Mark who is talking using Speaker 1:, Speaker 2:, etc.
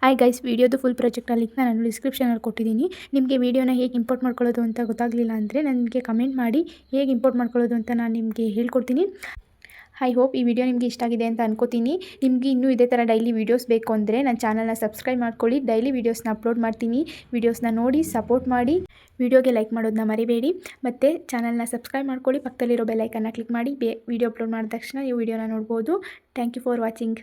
Speaker 1: Hi guys, ವಿಡಿಯೋದು full project ಲಿಂಕ್ನ ನಾನು ಡಿಸ್ಕ್ರಿಪ್ಷನಲ್ಲಿ ಕೊಟ್ಟಿದ್ದೀನಿ. ನಿಮಗೆ ವಿಡಿಯೋನ ಹೇಗೆ ಇಂಪೋರ್ಟ್ ಮಾಡ್ಕೊಳ್ಳೋದು ಅಂತ ಗೊತ್ತಾಗಲಿಲ್ಲ ಅಂದರೆ ನನಗೆ ಕಮೆಂಟ್ ಮಾಡಿ, ಹೇಗೆ ಇಂಪೋರ್ಟ್ ಮಾಡ್ಕೊಳ್ಳೋದು ಅಂತ ನಾನು ನಿಮಗೆ ಹೇಳ್ಕೊಡ್ತೀನಿ. ಐ ಹೋಪ್ ಈ ವಿಡಿಯೋ ನಿಮಗೆ ಇಷ್ಟ ಆಗಿದೆ ಅಂತ ಅನ್ಕೋತೀನಿ. ನಿಮಗೆ ಇನ್ನೂ ಇದೇ ಥರ ಡೈಲಿ ವೀಡಿಯೋಸ್ ಬೇಕು ಅಂದರೆ ನನ್ನ ಚಾನಲ್ನ ಸಬ್ಸ್ಕ್ರೈಬ್ ಮಾಡ್ಕೊಳ್ಳಿ. ಡೈಲಿ ವೀಡಿಯೋಸ್ನ ಅಪ್ಲೋಡ್ ಮಾಡ್ತೀನಿ. ವೀಡಿಯೋಸ್ನ ನೋಡಿ ಸಪೋರ್ಟ್ ಮಾಡಿ. ವಿಡಿಯೋಗೆ ಲೈಕ್ ಮಾಡೋದನ್ನ ಮರಿಬೇಡಿ. ಮತ್ತು ಚಾನಲ್ನ ಸಬ್ಸ್ಕ್ರೈಬ್ ಮಾಡ್ಕೊಳ್ಳಿ. ಪಕ್ಕದಲ್ಲಿರೋ ಬೆಲ್ ಐಕನ್ನ ಕ್ಲಿಕ್ ಮಾಡಿ. ವಿಡಿಯೋ ಅಪ್ಲೋಡ್ ಮಾಡಿದ ತಕ್ಷಣ ನೀವು ವಿಡಿಯೋನ ನೋಡ್ಬೋದು. Thank you for watching.